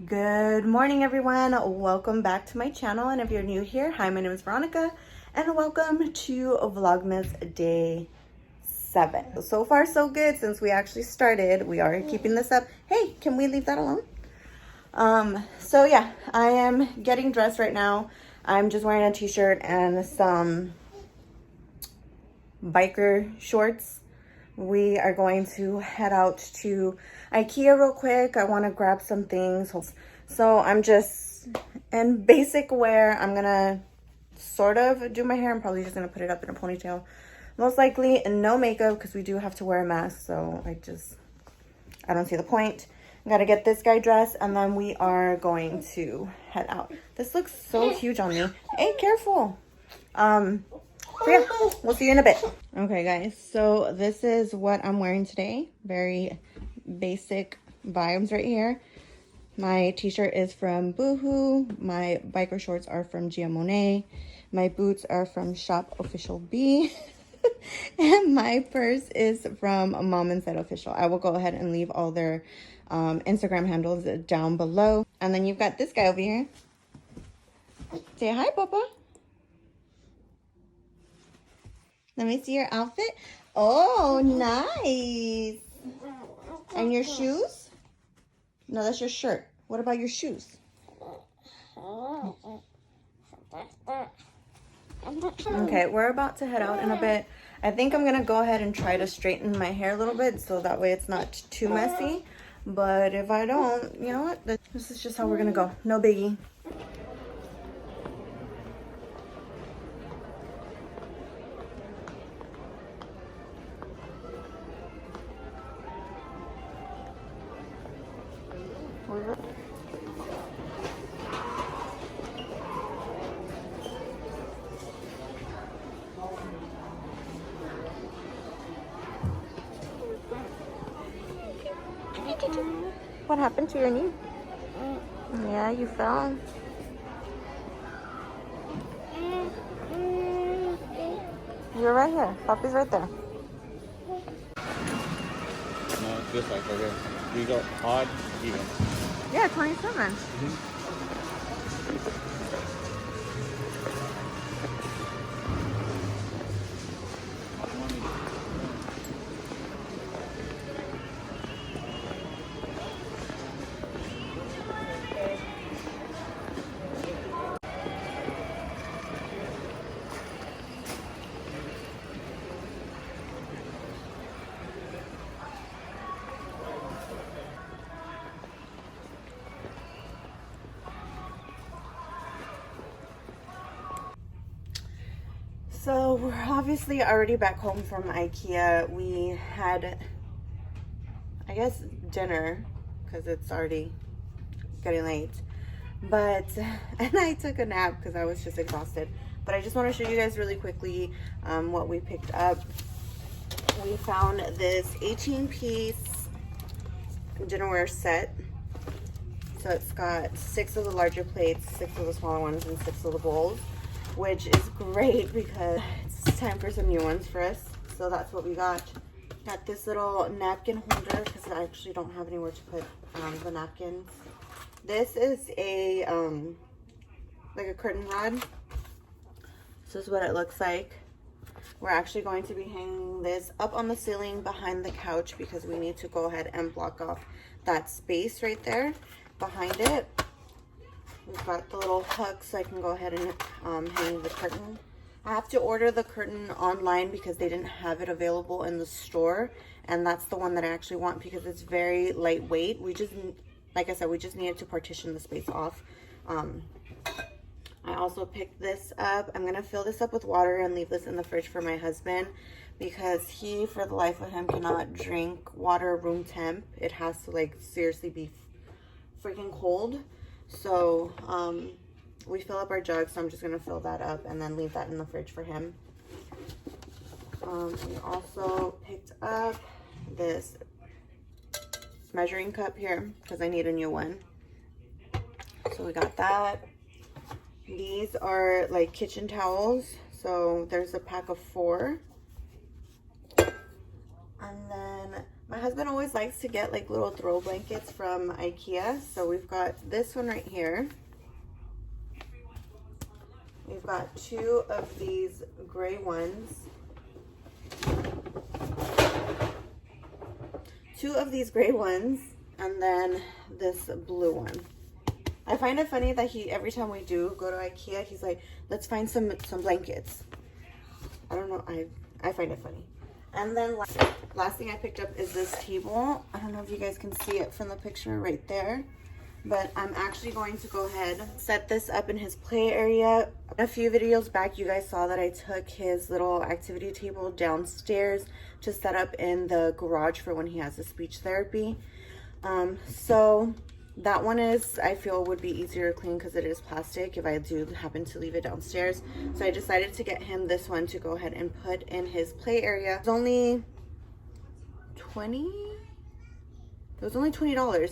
Good morning, everyone. Welcome back to my channel. And if you're new here, hi, my name is Veronica and welcome to Vlogmas day 7. So far so good since we actually started. We are keeping this up. Hey, can we leave that alone? So yeah, I am getting dressed right now. I'm just wearing a t-shirt and some biker shorts. We are going to head out to Ikea real quick. I want to grab some things. So I'm just in basic wear. I'm gonna sort of do my hair. I'm probably just gonna put it up in a ponytail. Most likely no makeup because we do have to wear a mask. So I don't see the point. I gotta get this guy dressed and then we are going to head out. This looks so huge on me. Hey, careful. So yeah, we'll see you in a bit. Okay, guys, so this is what I'm wearing today. Very basic vibes right here. My t-shirt is from Boohoo. My biker shorts are from Gia Monet. My boots are from Shop Official B. And my purse is from Mom and Said Official. I will go ahead and leave all their Instagram handles down below. And then you've got this guy over here. Say hi, Papa. Let me see your outfit. Oh, nice. And your shoes? No, that's your shirt. What about your shoes? Okay, we're about to head out in a bit. I think I'm going to go ahead and try to straighten my hair a little bit so that way it's not too messy. But if I don't, you know what? This is just how we're going to go. No biggie. What happened to your knee? Yeah, you fell. You're right here. Papi's right there. No, it's this like right here. We go odd, even. Yeah, 27. So we're obviously already back home from Ikea. We had, I guess, dinner because it's already getting late. And I took a nap because I was just exhausted. But I just want to show you guys really quickly what we picked up. We found this 18-piece dinnerware set. So it's got 6 of the larger plates, 6 of the smaller ones, and 6 of the bowls, which is great because it's time for some new ones for us. So that's what we got. Got this little napkin holder because I actually don't have anywhere to put the napkins. This is a like a curtain rod. This is what it looks like. We're actually going to be hanging this up on the ceiling behind the couch because we need to go ahead and block off that space right there behind it. We've got the little hook so I can go ahead and hang the curtain. I have to order the curtain online because they didn't have it available in the store, and that's the one that I actually want because it's very lightweight. We just, like I said, we just needed to partition the space off. I also picked this up. I'm gonna fill this up with water and leave this in the fridge for my husband because he, for the life of him, cannot drink water room temp. It has to like seriously be freaking cold. So we fill up our jug, so I'm just gonna fill that up and then leave that in the fridge for him. We also picked up this measuring cup here because I need a new one. So we got that. These are like kitchen towels. So there's a pack of 4. And then My husband always likes to get like little throw blankets from Ikea. So we've got this one right here. We've got 2 of these gray ones. 2 of these gray ones, and then this blue one. I find it funny that every time we do go to Ikea, he's like, let's find some blankets. I don't know, I find it funny. And then last thing I picked up is this table. I don't know if you guys can see it from the picture right there, but I'm actually going to go ahead and set this up in his play area. A few videos back, you guys saw that I took his little activity table downstairs to set up in the garage for when he has the speech therapy. So that one is, I feel, would be easier to clean because it is plastic if I do happen to leave it downstairs. So I decided to get him this one to go ahead and put in his play area. It's only $20,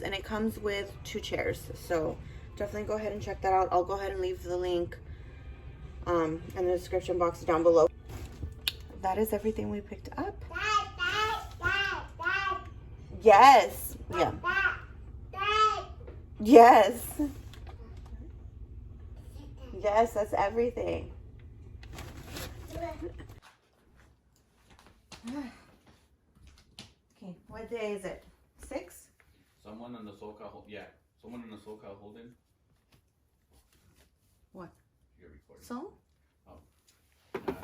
and it comes with 2 chairs. So definitely go ahead and check that out. I'll go ahead and leave the link in the description box down below. That is everything we picked up. Yes. Yeah. Yes. Yes, that's everything. Okay, what day is it? 6? Someone in the SoCal, someone in the SoCal holding. What? You're recording. So? Oh.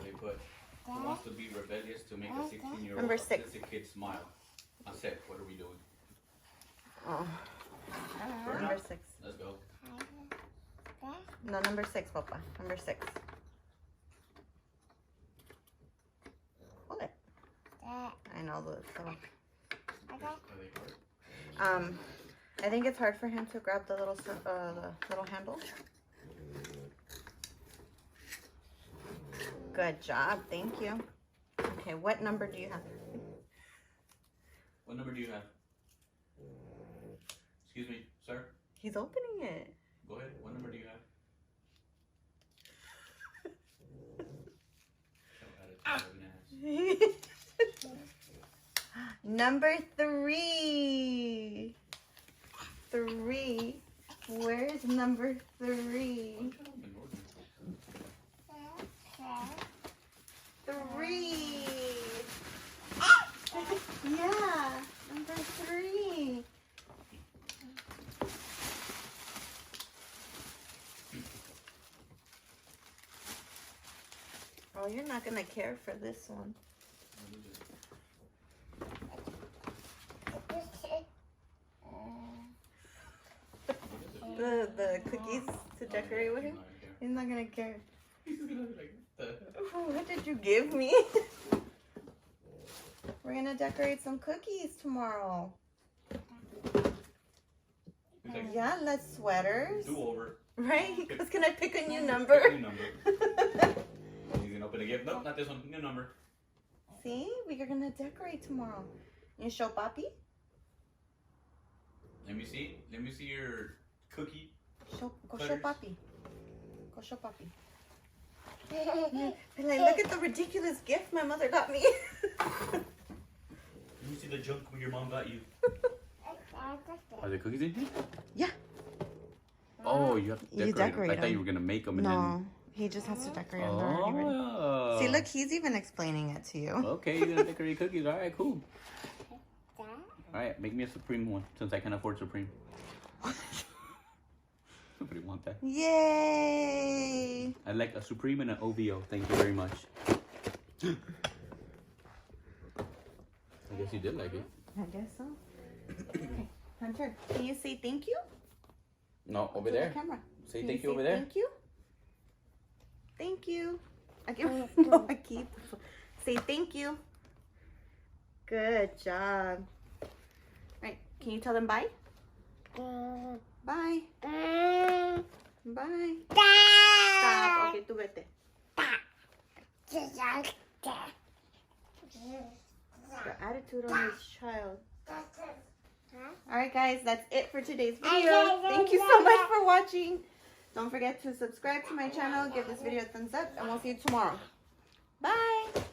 They put, who wants to be rebellious to make a 16-year-old Number 6. autistic kid smile? I said, what are we doing? Oh. Burn Number up? 6. Let's go. No, number 6, Papa. Number 6. Hold it. I know the Are they hard? I think it's hard for him to grab the little handle. Good job, thank you. Okay, what number do you have? What number do you have? Excuse me, sir. He's opening it. Go ahead. What number do you have? Number 3. 3. Where's number 3? 3. Yeah, number 3. Oh, you're not gonna care for this one. The cookies to decorate with him? He's not gonna care. He's gonna be like, What did you give me? We're gonna decorate some cookies tomorrow. like, Yeah, less sweaters. do over. Right? Because can I pick a new number? Pick a new number. He's gonna open a gift. Nope, not this one. New number. See? We're gonna decorate tomorrow. You show Papi? Let me see. Let me see your cookie. Go show Cutters. Papi. Go show Papi. And like, look at the ridiculous gift my mother got me. Let me see the junk your mom got you. Are there cookies in here? Yeah. Oh, you have to decorate, decorate them. I thought you them. were gonna make them. And No, he just has to decorate them. They're already ready. Oh. See, look, he's even explaining it to you. Okay, you're gonna decorate cookies. All right, cool. All right, make me a Supreme one since I can afford Supreme. Nobody want that. Yay! I like a Supreme and an OVO. Thank you very much. I guess you did like it. I guess so. Okay, Hunter, can you say thank you? No, over To there. the camera. Say Can thank you you over say there. Thank you. Thank you. I can no, I keep. Say thank you. Good job. All right, can you tell them bye? Bye. Bye. Stop. Okay, tú vete. The attitude on this child. Alright guys, that's it for today's video. Thank you so much for watching. Don't forget to subscribe to my channel, give this video a thumbs up, and we'll see you tomorrow. Bye!